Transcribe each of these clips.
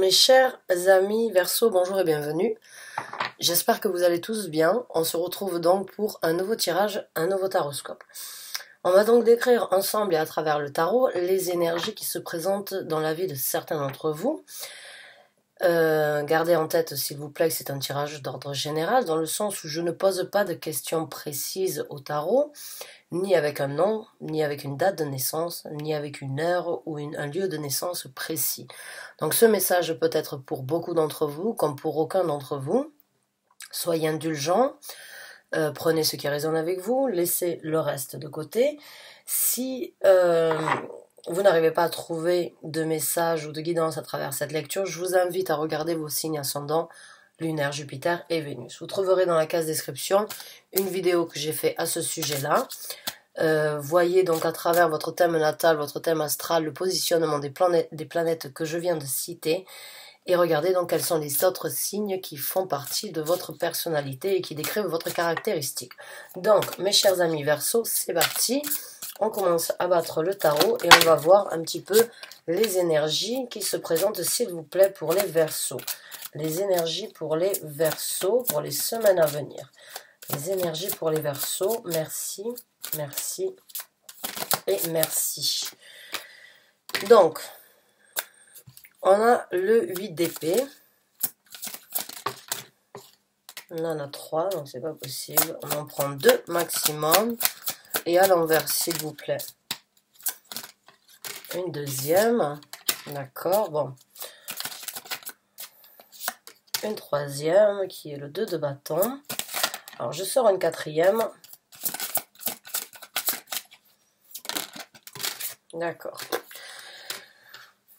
Mes chers amis Verseau, bonjour et bienvenue. J'espère que vous allez tous bien. On se retrouve donc pour un nouveau tirage, un nouveau taroscope. On va donc décrire ensemble et à travers le tarot les énergies qui se présentent dans la vie de certains d'entre vous. Gardez en tête s'il vous plaît que c'est un tirage d'ordre général dans le sens où je ne pose pas de questions précises au tarot, ni avec un nom, ni avec une date de naissance, ni avec une heure ou un lieu de naissance précis. Donc ce message peut être pour beaucoup d'entre vous comme pour aucun d'entre vous. Soyez indulgents, prenez ce qui résonne avec vous, laissez le reste de côté. Si vous n'arrivez pas à trouver de message ou de guidance à travers cette lecture, je vous invite à regarder vos signes ascendants, lunaire, Jupiter et Vénus. Vous trouverez dans la case description une vidéo que j'ai fait à ce sujet-là. Voyez donc à travers votre thème natal, votre thème astral, le positionnement des planètes que je viens de citer. Et regardez donc quels sont les autres signes qui font partie de votre personnalité et qui décrivent votre caractéristique. Donc, mes chers amis Verseau, c'est parti. On commence à battre le tarot et on va voir un petit peu les énergies qui se présentent, s'il vous plaît, pour les Verseaux. Les énergies pour les Verseaux, pour les semaines à venir. Les énergies pour les Verseaux, merci, merci et merci. Donc, on a le 8 d'épée. On en a 3, donc c'est pas possible. On en prend 2 maximum. Et à l'envers, s'il vous plaît. Une deuxième. D'accord, bon. Une troisième, qui est le 2 de bâton. Alors, je sors une quatrième. D'accord.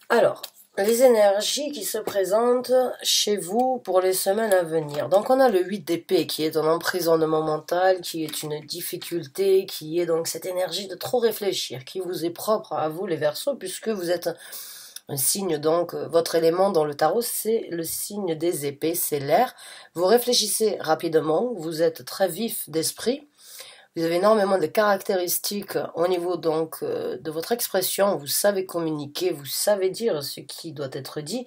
Alors, les énergies qui se présentent chez vous pour les semaines à venir. Donc on a le 8 d'épée qui est un emprisonnement mental, qui est une difficulté, qui est donc cette énergie de trop réfléchir, qui vous est propre à vous les Verseaux, puisque vous êtes un signe, donc votre élément dans le tarot c'est le signe des épées, c'est l'air. Vous réfléchissez rapidement, vous êtes très vif d'esprit. Vous avez énormément de caractéristiques au niveau donc de votre expression, vous savez communiquer, vous savez dire ce qui doit être dit.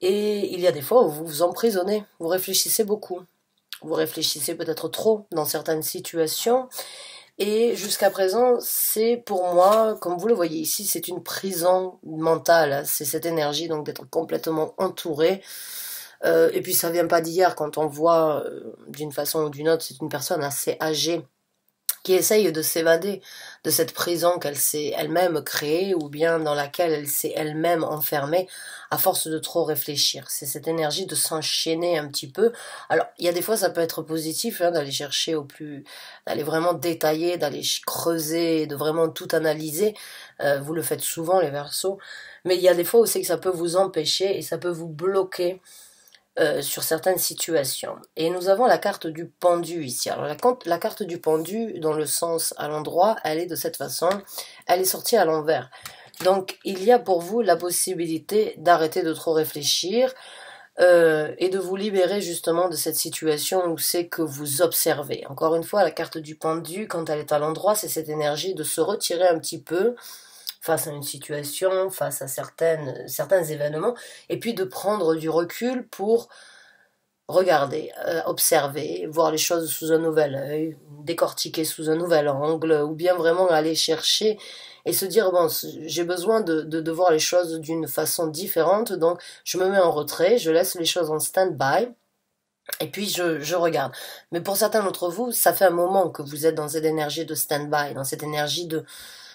Et il y a des fois où vous vous emprisonnez, vous réfléchissez beaucoup. Vous réfléchissez peut-être trop dans certaines situations. Et jusqu'à présent, c'est pour moi, comme vous le voyez ici, c'est une prison mentale. C'est cette énergie donc d'être complètement entouré. Et puis ça vient pas d'hier quand on voit d'une façon ou d'une autre, c'est une personne assez âgée qui essaye de s'évader de cette prison qu'elle s'est elle-même créée ou bien dans laquelle elle s'est elle-même enfermée à force de trop réfléchir. C'est cette énergie de s'enchaîner un petit peu. Alors, il y a des fois, ça peut être positif hein, d'aller chercher d'aller vraiment détailler, d'aller creuser, de vraiment tout analyser. Vous le faites souvent, les Verseaux. Mais il y a des fois aussi que ça peut vous empêcher et ça peut vous bloquer sur certaines situations. Et nous avons la carte du pendu ici. Alors la carte du pendu, dans le sens à l'endroit, elle est de cette façon, elle est sortie à l'envers. Donc il y a pour vous la possibilité d'arrêter de trop réfléchir et de vous libérer justement de cette situation où c'est que vous observez. Encore une fois, la carte du pendu, quand elle est à l'endroit, c'est cette énergie de se retirer un petit peu face à une situation, face à certains événements, et puis de prendre du recul pour regarder, observer, voir les choses sous un nouvel œil, décortiquer sous un nouvel angle, ou bien vraiment aller chercher et se dire, bon, j'ai besoin de voir les choses d'une façon différente, donc je me mets en retrait, je laisse les choses en stand-by, et puis je regarde. Mais pour certains d'entre vous, ça fait un moment que vous êtes dans cette énergie de stand-by, dans cette énergie de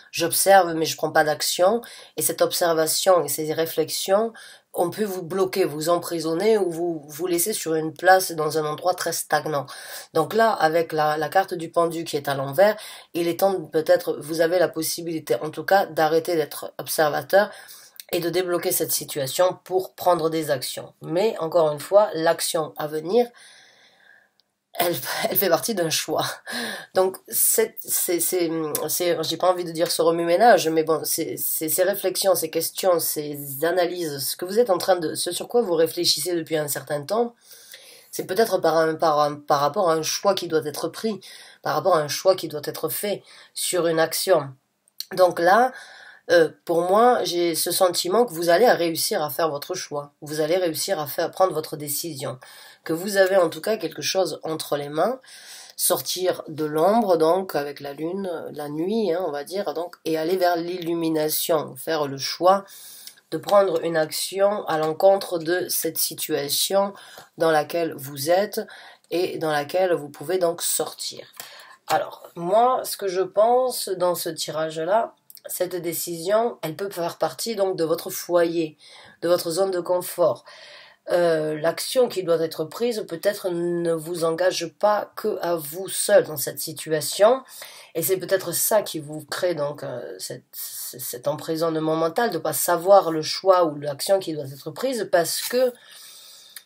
j'observe mais je prends pas d'action, et cette observation et ces réflexions, on peut vous bloquer, vous emprisonner ou vous laisser sur une place dans un endroit très stagnant. Donc là, avec la carte du pendu qui est à l'envers, il est temps peut-être, vous avez la possibilité en tout cas d'arrêter d'être observateur et de débloquer cette situation pour prendre des actions. Mais encore une fois, l'action à venir, elle fait partie d'un choix. Donc, j'ai pas envie de dire ce remue-ménage, mais bon, ces réflexions, ces questions, ces analyses, ce que vous êtes en train ce sur quoi vous réfléchissez depuis un certain temps, c'est peut-être par rapport à un choix qui doit être pris, par rapport à un choix qui doit être fait sur une action. Donc là, pour moi, j'ai ce sentiment que vous allez réussir à faire votre choix. Vous allez réussir à prendre votre décision. Que vous avez en tout cas quelque chose entre les mains. Sortir de l'ombre, donc, avec la lune, la nuit, hein, on va dire, donc, et aller vers l'illumination. Faire le choix de prendre une action à l'encontre de cette situation dans laquelle vous êtes et dans laquelle vous pouvez donc sortir. Alors, moi, ce que je pense dans ce tirage-là, cette décision, elle peut faire partie donc de votre foyer, de votre zone de confort. L'action qui doit être prise peut-être ne vous engage pas que à vous seul dans cette situation, et c'est peut-être ça qui vous crée donc cet emprisonnement mental de ne pas savoir le choix ou l'action qui doit être prise, parce que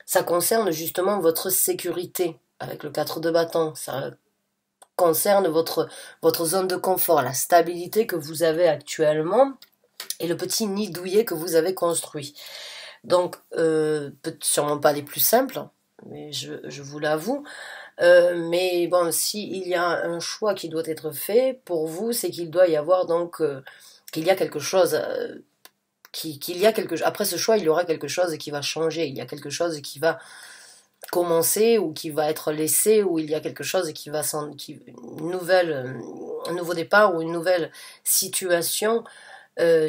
ça concerne justement votre sécurité avec le 4 de bâton. Ça concerne votre zone de confort, la stabilité que vous avez actuellement et le petit nid douillet que vous avez construit. Donc, peut-être sûrement pas les plus simples, mais je vous l'avoue. Mais bon, s'il y a un choix qui doit être fait pour vous, c'est qu'il doit y avoir donc qu'il y a quelque chose, après ce choix, il y aura quelque chose qui va changer. Il y a quelque chose qui va commencer ou qui va être laissé, ou il y a quelque chose qui va un nouveau départ ou une nouvelle situation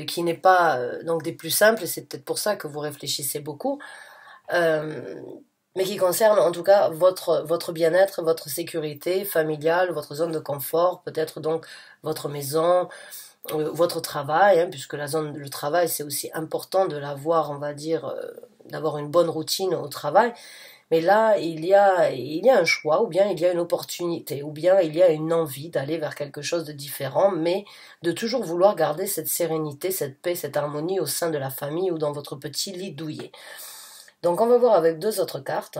qui n'est pas donc des plus simples, c'est peut-être pour ça que vous réfléchissez beaucoup, mais qui concerne en tout cas votre bien-être, votre sécurité familiale, votre zone de confort, peut-être donc votre maison, votre travail, hein, puisque le travail c'est aussi important de l'avoir, on va dire, d'avoir une bonne routine au travail. Mais là, il y a un choix, ou bien il y a une opportunité, ou bien il y a une envie d'aller vers quelque chose de différent, mais de toujours vouloir garder cette sérénité, cette paix, cette harmonie au sein de la famille ou dans votre petit lit douillet. Donc on va voir avec 2 autres cartes.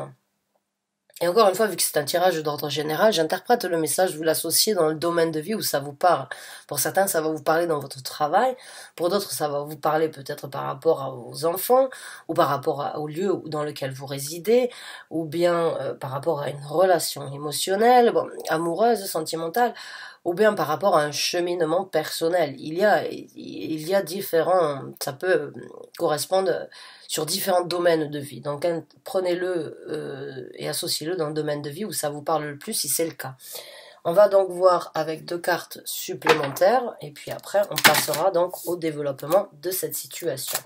Et encore une fois, vu que c'est un tirage d'ordre général, j'interprète le message, vous l'associez dans le domaine de vie où ça vous parle. Pour certains, ça va vous parler dans votre travail. Pour d'autres, ça va vous parler peut-être par rapport à vos enfants, ou par rapport au lieu dans lequel vous résidez, ou bien par rapport à une relation émotionnelle, bon, amoureuse, sentimentale, ou bien par rapport à un cheminement personnel. Il y a différents, ça peut correspondre sur différents domaines de vie. Donc prenez-le et associez-le dans le domaine de vie où ça vous parle le plus si c'est le cas. On va donc voir avec 2 cartes supplémentaires et puis après on passera donc au développement de cette situation.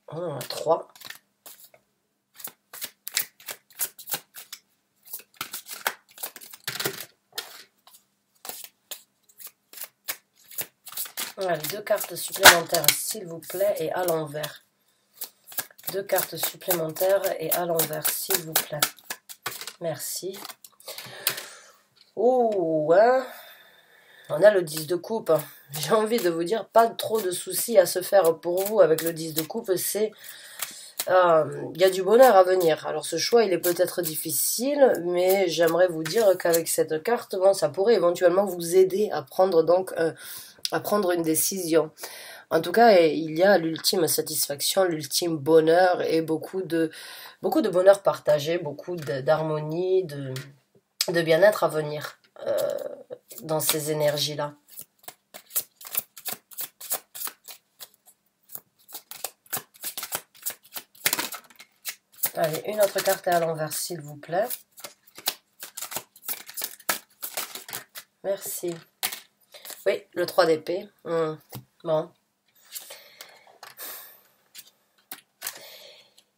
On a 3. Allez, 2 cartes supplémentaires, s'il vous plaît, et à l'envers. 2 cartes supplémentaires et à l'envers, s'il vous plaît. Merci. Oh, hein. On a le 10 de coupe. J'ai envie de vous dire, pas trop de soucis à se faire pour vous avec le 10 de coupe. C'est... y a du bonheur à venir. Alors ce choix, il est peut-être difficile, mais j'aimerais vous dire qu'avec cette carte, bon, ça pourrait éventuellement vous aider à prendre donc... à prendre une décision. En tout cas, il y a l'ultime satisfaction, l'ultime bonheur et beaucoup de bonheur partagé, beaucoup d'harmonie, de bien-être à venir dans ces énergies-là. Allez, une autre carte à l'envers, s'il vous plaît. Merci. Oui, le 3 d'épée. Bon.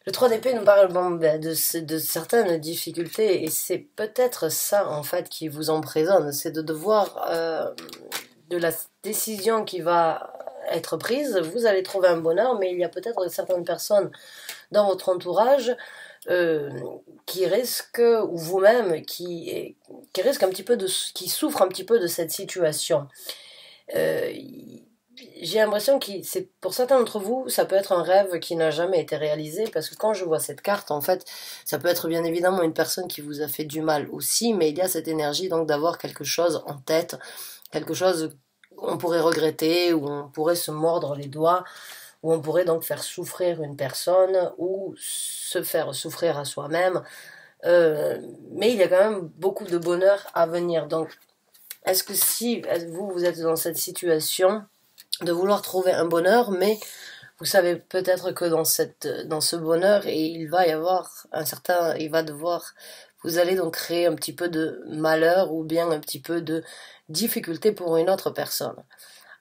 Le 3 d'épée nous parle de certaines difficultés et c'est peut-être ça en fait qui vous emprisonne. C'est de devoir, de la décision qui va être prise, vous allez trouver un bonheur, mais il y a peut-être certaines personnes dans votre entourage qui risquent, ou vous-même, qui risquent un petit peu qui souffrent un petit peu de cette situation. J'ai l'impression que c'est pour certains d'entre vous, ça peut être un rêve qui n'a jamais été réalisé, parce que quand je vois cette carte, en fait, ça peut être bien évidemment une personne qui vous a fait du mal aussi, mais il y a cette énergie donc d'avoir quelque chose en tête, quelque chose qu'on pourrait regretter, où on pourrait se mordre les doigts, où on pourrait donc faire souffrir une personne ou se faire souffrir à soi-même. Mais il y a quand même beaucoup de bonheur à venir. Donc, Est-ce que si vous êtes dans cette situation de vouloir trouver un bonheur, mais vous savez peut-être que dans ce bonheur, et il va y avoir vous allez donc créer un petit peu de malheur ou bien un petit peu de difficulté pour une autre personne.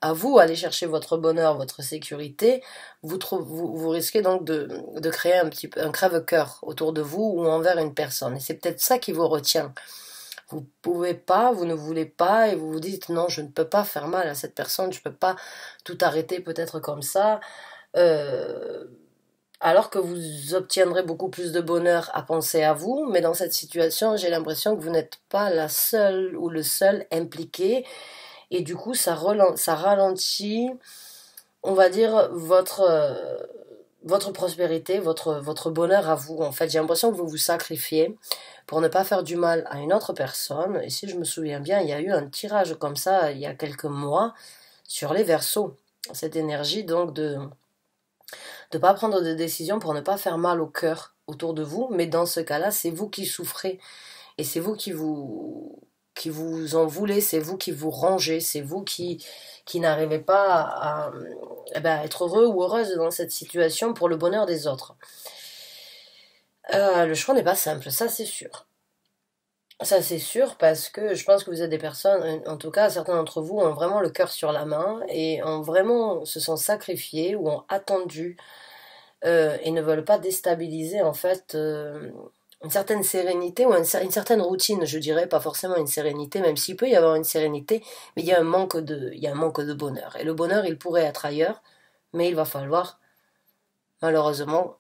À vous, aller chercher votre bonheur, votre sécurité, vous risquez donc de créer un petit peu un crève-cœur autour de vous ou envers une personne. Et c'est peut-être ça qui vous retient. Vous pouvez pas, vous ne voulez pas, et vous vous dites non, je ne peux pas faire mal à cette personne, je peux pas tout arrêter peut-être comme ça. Euh, alors que vous obtiendrez beaucoup plus de bonheur à penser à vous, mais dans cette situation, j'ai l'impression que vous n'êtes pas la seule ou le seul impliqué, et du coup, ça ralentit, on va dire, votre prospérité, votre bonheur à vous. En fait, j'ai l'impression que vous vous sacrifiez pour ne pas faire du mal à une autre personne, et si je me souviens bien, il y a eu un tirage comme ça il y a quelques mois sur les Verseaux. Cette énergie donc de ne pas prendre de décision pour ne pas faire mal au cœur autour de vous, mais dans ce cas-là, c'est vous qui souffrez et c'est vous qui vous en voulez, c'est vous qui vous rangez, c'est vous qui n'arrivez pas à être heureux ou heureuse dans cette situation pour le bonheur des autres. Le choix n'est pas simple, ça c'est sûr. Ça c'est sûr parce que je pense que vous êtes des personnes, en tout cas certains d'entre vous ont vraiment le cœur sur la main et ont vraiment se sont sacrifiés ou ont attendu et ne veulent pas déstabiliser en fait une certaine sérénité ou une certaine routine, je dirais, pas forcément une sérénité, même s'il peut y avoir une sérénité, mais il y a il y a un manque de bonheur. Et le bonheur, il pourrait être ailleurs, mais il va falloir malheureusement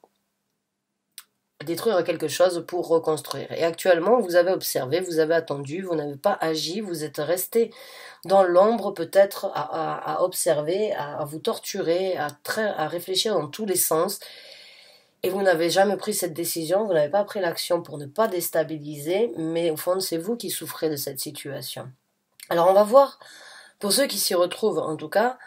détruire quelque chose pour reconstruire. Et actuellement, vous avez observé, vous avez attendu, vous n'avez pas agi, vous êtes resté dans l'ombre peut-être à observer, à vous torturer, à réfléchir dans tous les sens. Et vous n'avez jamais pris cette décision, vous n'avez pas pris l'action pour ne pas déstabiliser, mais au fond, c'est vous qui souffrez de cette situation. Alors on va voir, pour ceux qui s'y retrouvent en tout cas,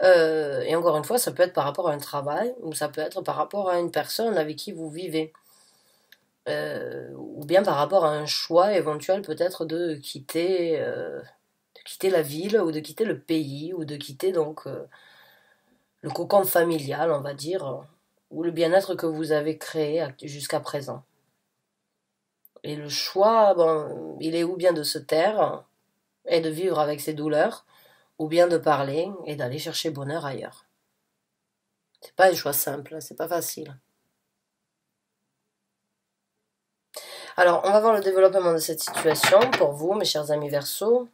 et encore une fois, ça peut être par rapport à un travail, ou ça peut être par rapport à une personne avec qui vous vivez. Ou bien par rapport à un choix éventuel peut-être de quitter la ville ou de quitter le pays ou de quitter donc le cocon familial, on va dire, ou le bien-être que vous avez créé jusqu'à présent. Et le choix, bon, il est ou bien de se taire et de vivre avec ses douleurs, ou bien de parler et d'aller chercher bonheur ailleurs. C'est pas un choix simple, c'est pas facile. Alors, on va voir le développement de cette situation pour vous, mes chers amis Verseaux.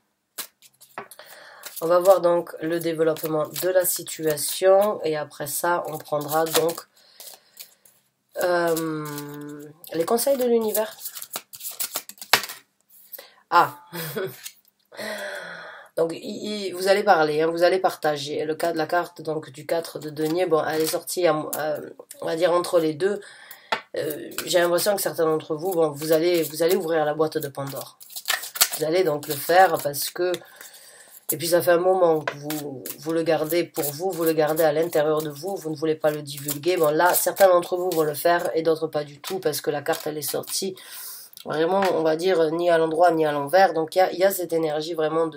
On va voir donc le développement de la situation et après ça, on prendra donc les conseils de l'univers. Ah donc vous allez parler, hein, vous allez partager. Le cas de la carte donc du 4 de denier, bon, elle est sortie, on va dire entre les deux. J'ai l'impression que certains d'entre vous, bon, vous allez ouvrir la boîte de Pandore. Vous allez donc le faire parce que, et puis ça fait un moment que vous le gardez pour vous, vous le gardez à l'intérieur de vous, vous ne voulez pas le divulguer. Bon là, certains d'entre vous vont le faire et d'autres pas du tout parce que la carte elle est sortie vraiment, on va dire, ni à l'endroit ni à l'envers. Donc il y a cette énergie vraiment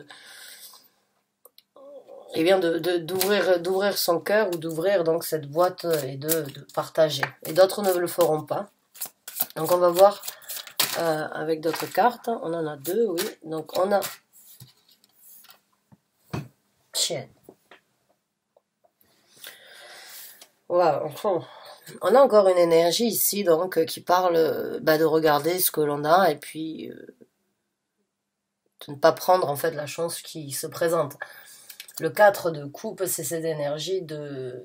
d'ouvrir son cœur ou d'ouvrir donc cette boîte et de partager. Et d'autres ne le feront pas. Donc on va voir avec d'autres cartes. On en a deux, oui. Donc on a Tiens. Wow. On a encore une énergie ici donc qui parle de regarder ce que l'on a et puis de ne pas prendre en fait la chance qui se présente. Le 4 de coupe, c'est cette énergie de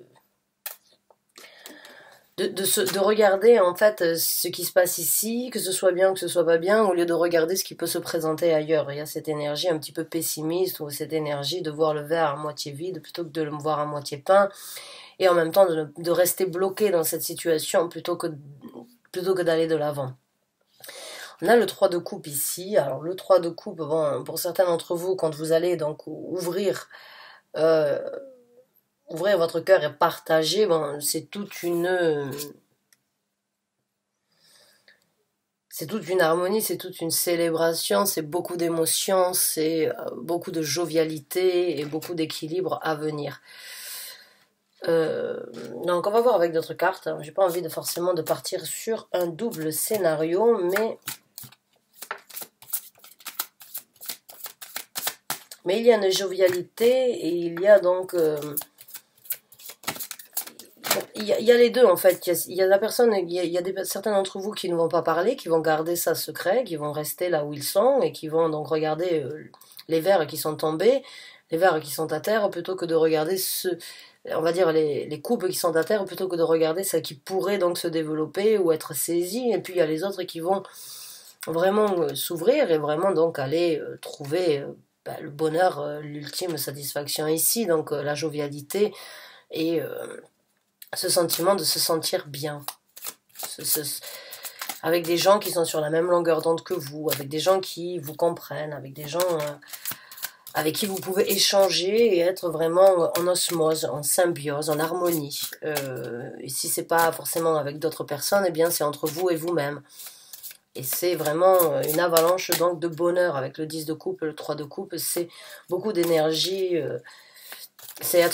regarder en fait ce qui se passe ici, que ce soit bien ou que ce soit pas bien, au lieu de regarder ce qui peut se présenter ailleurs. Il y a cette énergie un petit peu pessimiste ou cette énergie de voir le verre à moitié vide plutôt que de le voir à moitié plein et en même temps de rester bloqué dans cette situation plutôt que d'aller de l'avant. On a le 3 de coupe ici. Alors le 3 de coupe, bon, pour certains d'entre vous, quand vous allez donc ouvrir votre cœur et partager, bon, c'est c'est toute une harmonie, c'est toute une célébration, c'est beaucoup d'émotions, c'est beaucoup de jovialité et beaucoup d'équilibre à venir. Donc on va voir avec d'autres cartes. J'ai pas envie forcément de partir sur un double scénario, mais il y a une jovialité et il y a donc il y a les deux en fait. Il y a la personne, il y a certains d'entre vous qui ne vont pas parler, qui vont garder ça secret, qui vont rester là où ils sont et qui vont donc regarder les vers qui sont tombés, les vers qui sont à terre, plutôt que de regarder on va dire les coupes qui sont à terre, plutôt que de regarder ce qui pourrait donc se développer ou être saisi. Et puis il y a les autres qui vont vraiment s'ouvrir et vraiment donc aller trouver le bonheur, l'ultime satisfaction ici, donc la jovialité et ce sentiment de se sentir bien. Avec des gens qui sont sur la même longueur d'onde que vous, avec des gens qui vous comprennent, avec des gens avec qui vous pouvez échanger et être vraiment en osmose, en symbiose, en harmonie. Et si c'est pas forcément avec d'autres personnes, eh bien c'est entre vous et vous-même. Et c'est vraiment une avalanche donc de bonheur avec le 10 de coupe, le 3 de coupe, c'est beaucoup d'énergie. C'est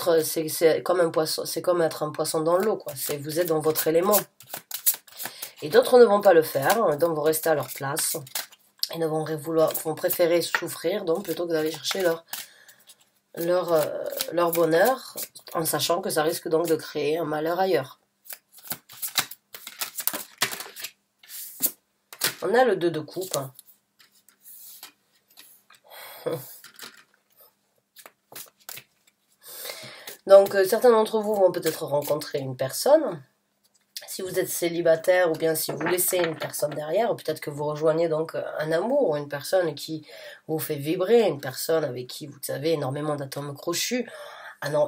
comme un poisson, c'est comme être un poisson dans l'eau, quoi. Vous êtes dans votre élément. Et d'autres ne vont pas le faire, donc vont rester à leur place et vont préférer souffrir, donc plutôt que d'aller chercher leur bonheur, en sachant que ça risque donc de créer un malheur ailleurs. On a le 2 de coupe. Donc, certains d'entre vous vont peut-être rencontrer une personne. Si vous êtes célibataire ou bien si vous laissez une personne derrière, peut-être que vous rejoignez donc un amour, une personne qui vous fait vibrer, une personne avec qui vous avez énormément d'atomes crochus,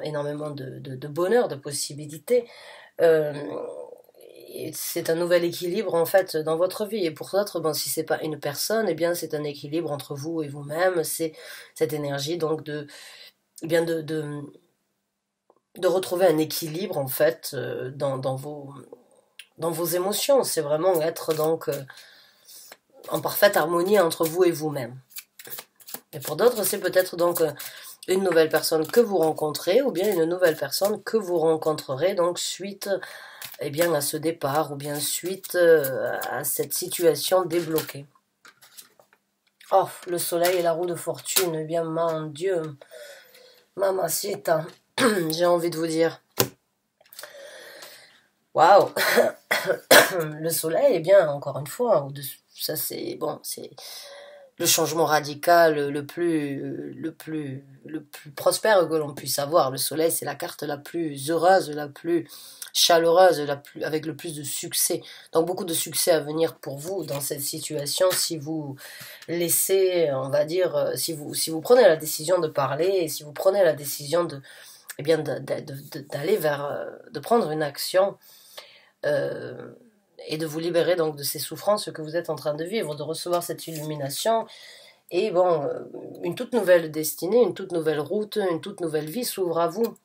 énormément de bonheur, de possibilités. C'est un nouvel équilibre en fait dans votre vie. Et pour d'autres, bon, si c'est pas une personne, eh bien c'est un équilibre entre vous et vous-même. C'est cette énergie donc de retrouver un équilibre en fait dans vos émotions. C'est vraiment être donc en parfaite harmonie entre vous et vous-même. Et pour d'autres, c'est peut-être donc une nouvelle personne que vous rencontrez ou bien une nouvelle personne que vous rencontrerez donc suite bien, à ce départ ou bien suite à cette situation débloquée. Oh, le soleil et la roue de fortune, eh bien mon Dieu, mamacita, j'ai envie de vous dire. Waouh. Le soleil, eh bien, encore une fois, ça c'est bon, c'est le changement radical le plus prospère que l'on puisse avoir. Le soleil, c'est la carte la plus heureuse, la plus chaleureuse, avec le plus de succès. Donc beaucoup de succès à venir pour vous dans cette situation si vous laissez, on va dire, si vous prenez la décision de parler et si vous prenez la décision d'aller de prendre une action et de vous libérer donc de ces souffrances que vous êtes en train de vivre, de recevoir cette illumination. Et bon, une toute nouvelle destinée, une toute nouvelle route, une toute nouvelle vie s'ouvre à vous,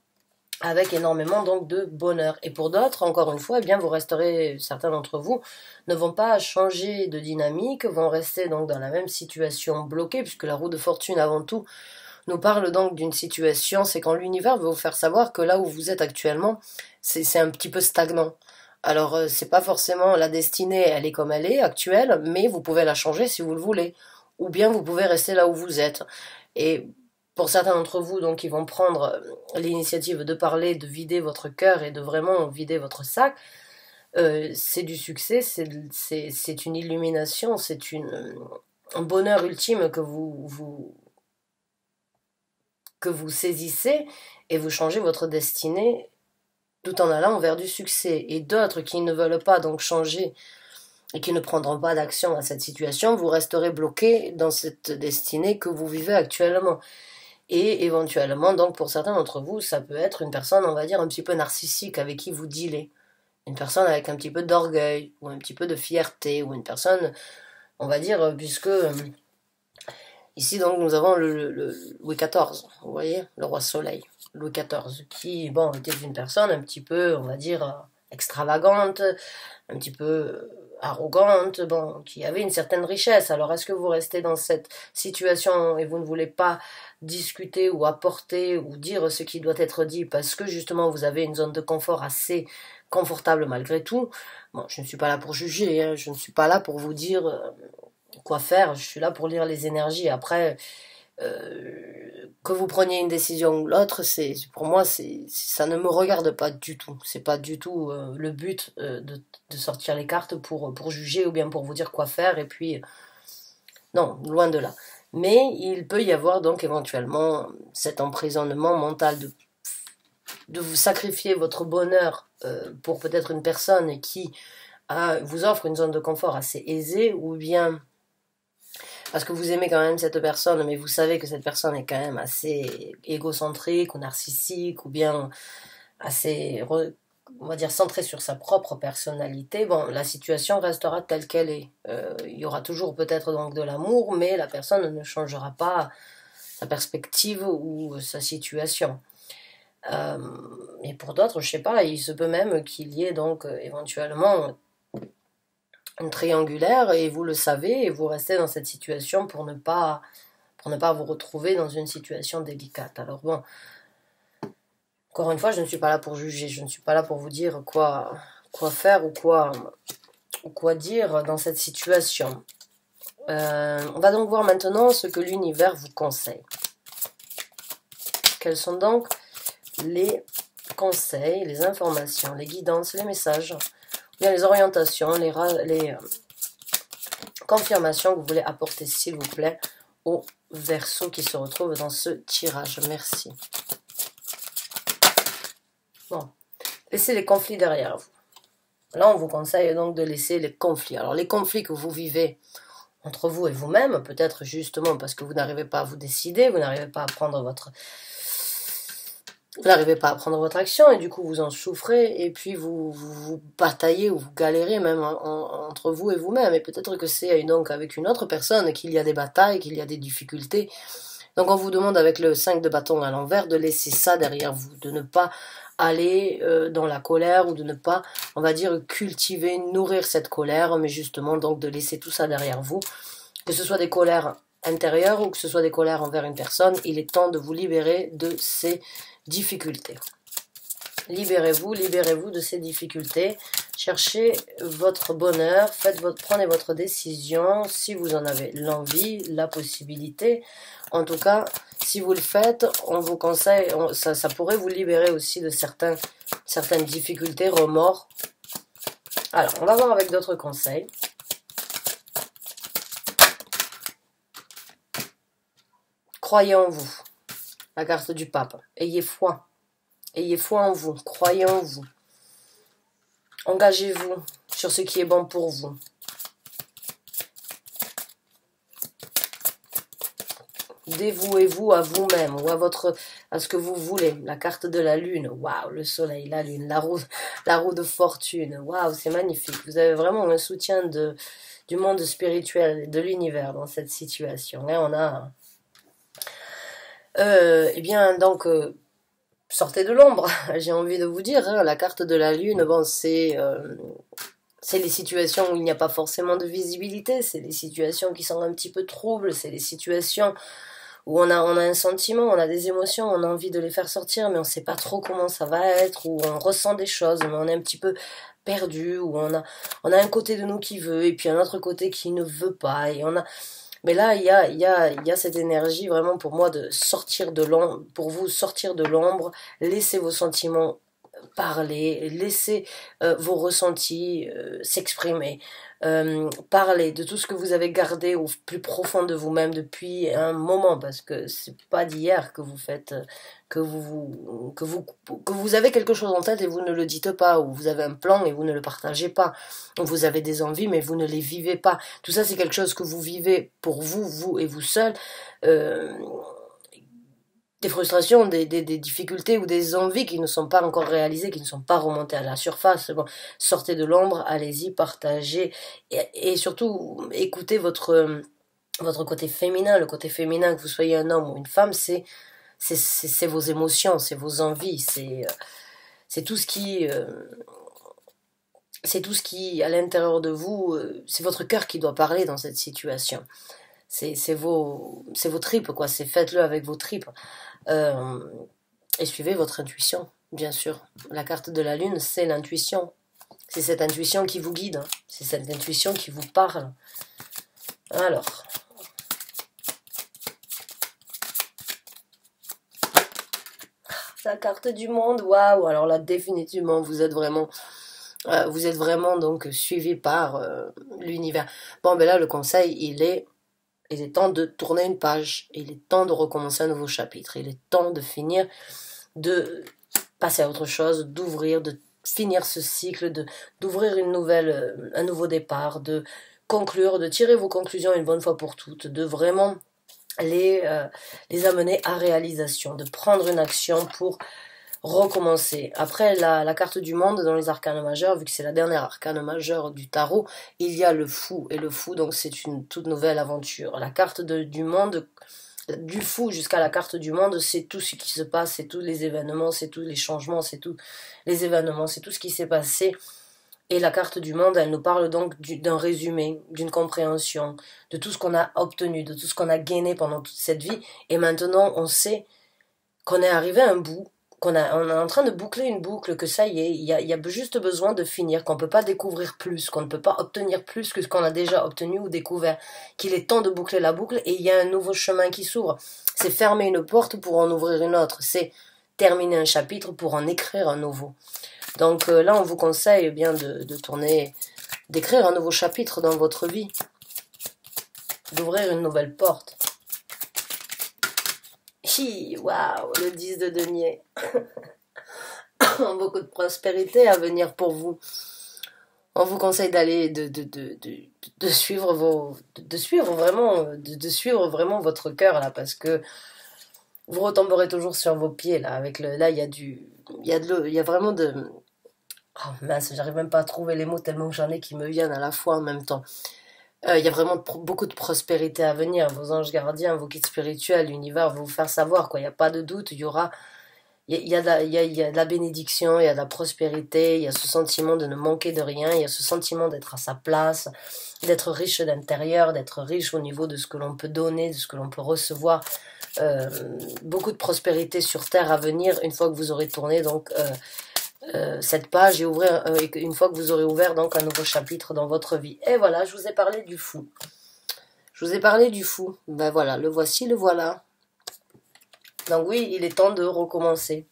avec énormément donc de bonheur. Et pour d'autres, encore une fois, eh bien vous resterez, certains d'entre vous ne vont pas changer de dynamique, vont rester donc dans la même situation bloquée, puisque la roue de fortune avant tout nous parle donc d'une situation, c'est quand l'univers veut vous faire savoir que là où vous êtes actuellement, c'est un petit peu stagnant. Alors, c'est pas forcément la destinée, elle est comme elle est, actuelle, mais vous pouvez la changer si vous le voulez. Ou bien vous pouvez rester là où vous êtes. Et pour certains d'entre vous, donc, qui vont prendre l'initiative de parler, de vider votre cœur et de vraiment vider votre sac, c'est du succès, c'est une illumination, c'est un bonheur ultime que vous saisissez et vous changez votre destinée tout en allant vers du succès. Et d'autres qui ne veulent pas donc changer et qui ne prendront pas d'action à cette situation, vous resterez bloqués dans cette destinée que vous vivez actuellement. Et éventuellement, donc pour certains d'entre vous, ça peut être une personne, on va dire, un petit peu narcissique avec qui vous dealez. Une personne avec un petit peu d'orgueil, ou un petit peu de fierté, ou une personne, on va dire, puisque ici donc nous avons le Louis XIV, vous voyez, le roi Soleil. Louis XIV, qui, était une personne un petit peu, on va dire, extravagante, un petit peu arrogante, bon, qui avait une certaine richesse. Alors est-ce que vous restez dans cette situation et vous ne voulez pas discuter ou apporter ou dire ce qui doit être dit parce que justement vous avez une zone de confort assez confortable malgré tout? Bon, je ne suis pas là pour juger, hein, je ne suis pas là pour vous dire quoi faire, je suis là pour lire les énergies. Après, que vous preniez une décision ou l'autre, c'est pour moi, ça ne me regarde pas du tout. C'est pas du tout le but de sortir les cartes pour juger ou bien pour vous dire quoi faire. Et puis, non, loin de là. Mais il peut y avoir donc éventuellement cet emprisonnement mental de vous sacrifier votre bonheur pour peut-être une personne qui vous offre une zone de confort assez aisée, ou bien parce que vous aimez quand même cette personne, mais vous savez que cette personne est quand même assez égocentrique ou narcissique, ou bien assez, on va dire, centrée sur sa propre personnalité. Bon, la situation restera telle qu'elle est. Il y aura toujours peut-être donc de l'amour, mais la personne ne changera pas sa perspective ou sa situation. Et pour d'autres, je sais pas, il se peut même qu'il y ait donc éventuellement une triangulaire, et vous le savez, et vous restez dans cette situation pour ne pas vous retrouver dans une situation délicate. Alors bon, encore une fois, je ne suis pas là pour juger, je ne suis pas là pour vous dire quoi faire ou quoi dire dans cette situation. On va donc voir maintenant ce que l'univers vous conseille. Quels sont donc les conseils, les informations, les guidances, les messages, bien les orientations, les confirmations que vous voulez apporter, s'il vous plaît, au Verseau qui se retrouve dans ce tirage. Merci. Bon, laissez les conflits derrière vous. Là, on vous conseille donc de laisser les conflits. Alors, les conflits que vous vivez entre vous et vous-même, peut-être justement parce que vous n'arrivez pas à vous décider, vous n'arrivez pas à prendre votre action, et du coup vous en souffrez, et puis vous bataillez ou vous galérez même entre vous et vous-même, et peut-être que c'est donc avec une autre personne qu'il y a des batailles, qu'il y a des difficultés. Donc on vous demande avec le 5 de bâton à l'envers de laisser ça derrière vous, de ne pas aller dans la colère, ou de ne pas, on va dire, cultiver, nourrir cette colère, mais justement donc de laisser tout ça derrière vous, que ce soit des colères intérieures ou que ce soit des colères envers une personne. Il est temps de vous libérer de ces difficultés. Libérez-vous de ces difficultés. Cherchez votre bonheur, prenez votre décision si vous en avez l'envie, la possibilité. En tout cas, si vous le faites, on vous conseille, ça pourrait vous libérer aussi de certaines difficultés, remords. Alors, on va voir avec d'autres conseils. Croyez en vous. La carte du pape. Ayez foi. Ayez foi en vous. Croyez en vous. Engagez-vous sur ce qui est bon pour vous. Dévouez-vous à vous-même ou à ce que vous voulez. La carte de la lune. Waouh, le soleil, la lune, la roue de fortune. Waouh, c'est magnifique. Vous avez vraiment un soutien du monde spirituel, de l'univers dans cette situation. Là, on a... eh bien, donc, sortez de l'ombre, j'ai envie de vous dire. Hein, la carte de la lune, bon, c'est les situations où il n'y a pas forcément de visibilité, c'est les situations qui sont un petit peu troubles, c'est les situations où on a un sentiment, on a des émotions, on a envie de les faire sortir, mais on ne sait pas trop comment ça va être, où on ressent des choses, mais on est un petit peu perdu, où on a un côté de nous qui veut, et puis un autre côté qui ne veut pas, et on a... Mais là, il y a cette énergie vraiment pour moi de sortir de l'ombre, pour vous sortir de l'ombre, laissez vos sentiments parler, laissez vos ressentis s'exprimer, parlez de tout ce que vous avez gardé au plus profond de vous-même depuis un moment, parce que c'est pas d'hier que vous faites, que vous avez quelque chose en tête et vous ne le dites pas, ou vous avez un plan et vous ne le partagez pas, ou vous avez des envies mais vous ne les vivez pas. Tout ça, c'est quelque chose que vous vivez pour vous et vous seul. Des frustrations, des difficultés ou des envies qui ne sont pas encore réalisées, qui ne sont pas remontées à la surface. Bon, sortez de l'ombre, allez-y, partagez, et surtout écoutez votre côté féminin. Le côté féminin, que vous soyez un homme ou une femme, c'est vos émotions, c'est vos envies, c'est tout ce qui c'est tout ce qui, à l'intérieur de vous, c'est votre cœur qui doit parler dans cette situation. C'est vos tripes, quoi. C'est faites-le avec vos tripes. Euh, et suivez votre intuition, bien sûr. La carte de la lune, c'est l'intuition. C'est cette intuition qui vous guide. Hein. C'est cette intuition qui vous parle. Alors. La carte du monde, waouh. Alors là, définitivement, vous êtes vraiment donc suivi par l'univers. Bon, ben là, le conseil, il est temps de tourner une page. Il est temps de recommencer un nouveau chapitre. Il est temps de finir, de passer à autre chose, d'ouvrir, de finir ce cycle, d'ouvrir un nouveau départ, de conclure, de tirer vos conclusions une bonne fois pour toutes, de vraiment les amener à réalisation, de prendre une action pour recommencer. Après la carte du monde dans les arcanes majeurs, vu que c'est la dernière arcane majeure du tarot, il y a le fou. Et le fou, donc, c'est une toute nouvelle aventure. La carte du monde, du fou jusqu'à la carte du monde, c'est tout ce qui se passe, c'est tous les événements, c'est tous les changements, c'est tous les événements, c'est tout ce qui s'est passé. Et la carte du monde, elle nous parle donc d'un résumé, d'une compréhension, de tout ce qu'on a obtenu, de tout ce qu'on a gagné pendant toute cette vie. Et maintenant, on sait qu'on est arrivé à un bout, on est en train de boucler une boucle, que ça y est, il y a juste besoin de finir, qu'on ne peut pas découvrir plus, qu'on ne peut pas obtenir plus que ce qu'on a déjà obtenu ou découvert, qu'il est temps de boucler la boucle et il y a un nouveau chemin qui s'ouvre. C'est fermer une porte pour en ouvrir une autre, c'est terminer un chapitre pour en écrire un nouveau. Donc là, on vous conseille bien d'écrire un nouveau chapitre dans votre vie, d'ouvrir une nouvelle porte. Hi, waouh, le 10 de denier. Beaucoup de prospérité à venir pour vous. On vous conseille d'aller de suivre vraiment votre cœur là, parce que vous retomberez toujours sur vos pieds là. Là, il y a vraiment de. Oh mince, j'arrive même pas à trouver les mots tellement que j'en ai qui me viennent à la fois en même temps. Il y a vraiment beaucoup de prospérité à venir. Vos anges gardiens, vos guides spirituels, l'univers vont vous faire savoir, quoi. Il n'y a pas de doute, il y a de la bénédiction, il y a de la prospérité, il y a ce sentiment de ne manquer de rien, il y a ce sentiment d'être à sa place, d'être riche d'intérieur, d'être riche au niveau de ce que l'on peut donner, de ce que l'on peut recevoir. Beaucoup de prospérité sur Terre à venir une fois que vous aurez tourné donc cette page et une fois que vous aurez ouvert donc un nouveau chapitre dans votre vie. Et voilà, je vous ai parlé du fou. Ben voilà, le voici, le voilà. Donc oui, il est temps de recommencer.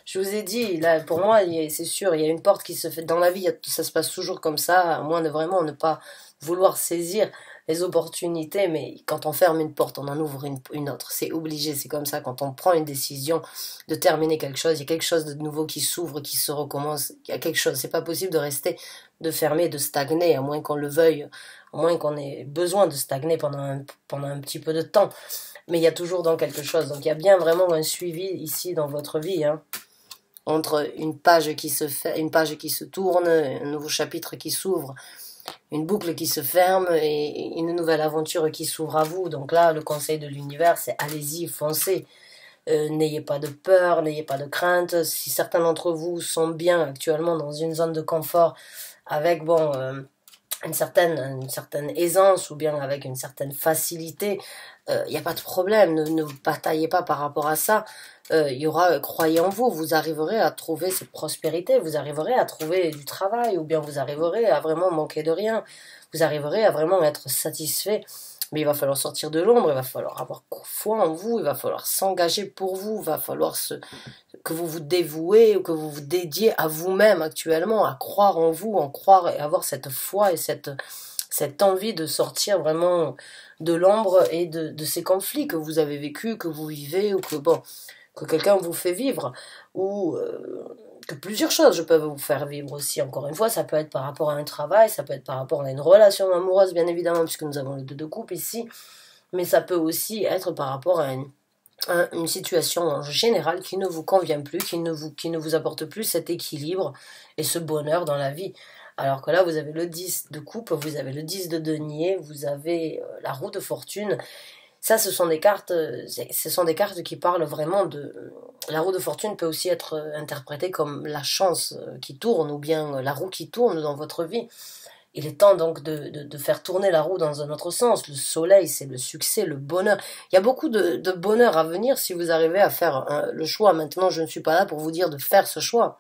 Je vous ai dit, là, pour moi, c'est sûr, il y a une porte qui se fait dans la vie, ça se passe toujours comme ça, à moins de vraiment ne pas vouloir saisir les opportunités, mais quand on ferme une porte, on en ouvre une autre. C'est obligé, c'est comme ça. Quand on prend une décision de terminer quelque chose, il y a quelque chose de nouveau qui s'ouvre, qui se recommence. Il y a quelque chose. C'est pas possible de rester, de fermer, de stagner, à moins qu'on le veuille, à moins qu'on ait besoin de stagner pendant un petit peu de temps. Mais il y a toujours dans quelque chose. Donc il y a bien vraiment un suivi ici dans votre vie, hein. Entre une page qui se tourne, un nouveau chapitre qui s'ouvre, une boucle qui se ferme et une nouvelle aventure qui s'ouvre à vous. Donc là, le conseil de l'univers, c'est allez-y, foncez. N'ayez pas de peur, n'ayez pas de crainte. Si certains d'entre vous sont bien actuellement dans une zone de confort avec une certaine aisance ou bien avec une certaine facilité, il n'y a pas de problème, ne bataillez pas par rapport à ça. Il y aura, croyez en vous, vous arriverez à trouver cette prospérité, vous arriverez à trouver du travail, ou bien vous arriverez à vraiment manquer de rien, vous arriverez à vraiment être satisfait. Mais il va falloir sortir de l'ombre, il va falloir avoir foi en vous, il va falloir s'engager pour vous, il va falloir que vous vous dévouez ou que vous vous dédiez à vous-même actuellement, à croire en vous, en croire et avoir cette foi et cette envie de sortir vraiment de l'ombre et de ces conflits que vous avez vécus, que vous vivez ou que quelqu'un vous fait vivre ou que plusieurs choses peuvent vous faire vivre aussi. Encore une fois, ça peut être par rapport à un travail, ça peut être par rapport à une relation amoureuse, bien évidemment, puisque nous avons le 2 de coupe ici, mais ça peut aussi être par rapport à une situation en général qui ne vous convient plus, qui ne vous apporte plus cet équilibre et ce bonheur dans la vie. Alors que là, vous avez le 10 de coupe, vous avez le 10 de denier, vous avez la roue de fortune. Ça, ce sont des cartes, ce sont des cartes qui parlent vraiment de... La roue de fortune peut aussi être interprétée comme la chance qui tourne ou bien la roue qui tourne dans votre vie. Il est temps donc de faire tourner la roue dans un autre sens. Le soleil, c'est le succès, le bonheur. Il y a beaucoup de bonheur à venir si vous arrivez à faire le choix. Maintenant, je ne suis pas là pour vous dire de faire ce choix.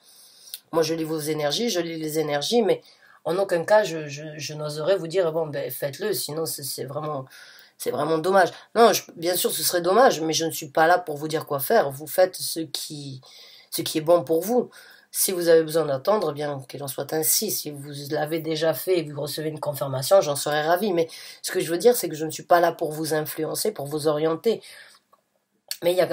Moi, je lis vos énergies, je lis les énergies, mais en aucun cas, je n'oserais vous dire, bon, ben, faites-le, sinon c'est vraiment dommage. Non, bien sûr, ce serait dommage, mais je ne suis pas là pour vous dire quoi faire. Vous faites ce qui est bon pour vous. Si vous avez besoin d'attendre, bien qu'il en soit ainsi. Si vous l'avez déjà fait et vous recevez une confirmation, j'en serais ravi. Mais ce que je veux dire, c'est que je ne suis pas là pour vous influencer, pour vous orienter. Mais il y a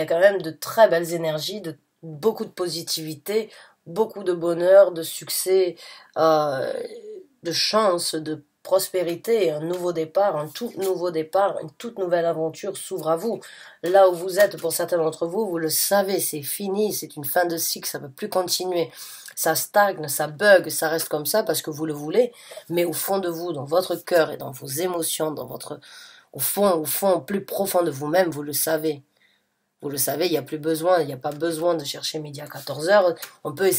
quand même de très belles énergies, de beaucoup de positivité, beaucoup de bonheur, de succès, de chance, de prospérité, un nouveau départ, un tout nouveau départ, une toute nouvelle aventure s'ouvre à vous. Là où vous êtes, pour certains d'entre vous, vous le savez, c'est fini, c'est une fin de cycle, ça ne peut plus continuer. Ça stagne, ça bug, ça reste comme ça parce que vous le voulez, mais au fond de vous, dans votre cœur et dans vos émotions, au fond, plus profond de vous-même, vous le savez. Vous le savez, il n'y a plus besoin, il n'y a pas besoin de chercher midi à 14 heures. On peut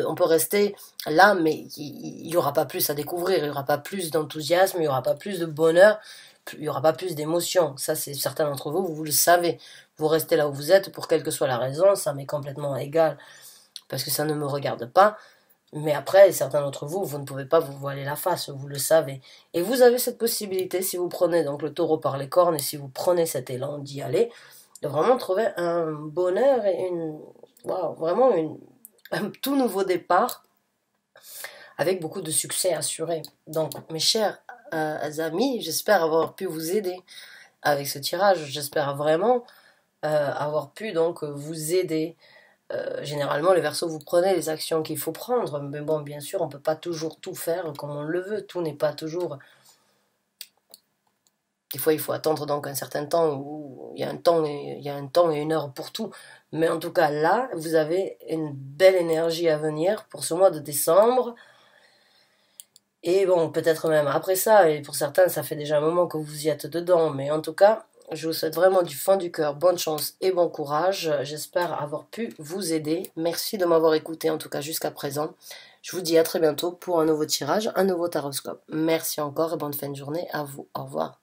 on peut rester là, mais il n'y aura pas plus à découvrir, il n'y aura pas plus d'enthousiasme, il n'y aura pas plus de bonheur, il n'y aura pas plus d'émotion. Ça, c'est certains d'entre vous, vous le savez. Vous restez là où vous êtes, pour quelle que soit la raison, ça m'est complètement égal, parce que ça ne me regarde pas. Mais après, certains d'entre vous, vous ne pouvez pas vous voiler la face, vous le savez. Et vous avez cette possibilité, si vous prenez donc le taureau par les cornes, et si vous prenez cet élan d'y aller, de vraiment trouver un bonheur et vraiment un tout nouveau départ avec beaucoup de succès assuré. Donc, mes chers amis, j'espère avoir pu vous aider avec ce tirage. J'espère vraiment avoir pu donc vous aider. Généralement, les Verseaux, vous prenez les actions qu'il faut prendre, mais bon, bien sûr, on ne peut pas toujours tout faire comme on le veut. Tout n'est pas toujours... Des fois, il faut attendre donc un certain temps où il y a un temps et une heure pour tout. Mais en tout cas, là, vous avez une belle énergie à venir pour ce mois de décembre. Et bon, peut-être même après ça, et pour certains, ça fait déjà un moment que vous y êtes dedans. Mais en tout cas, je vous souhaite vraiment du fond du cœur bonne chance et bon courage. J'espère avoir pu vous aider. Merci de m'avoir écouté, en tout cas jusqu'à présent. Je vous dis à très bientôt pour un nouveau tirage, un nouveau taroscope. Merci encore et bonne fin de journée à vous. Au revoir.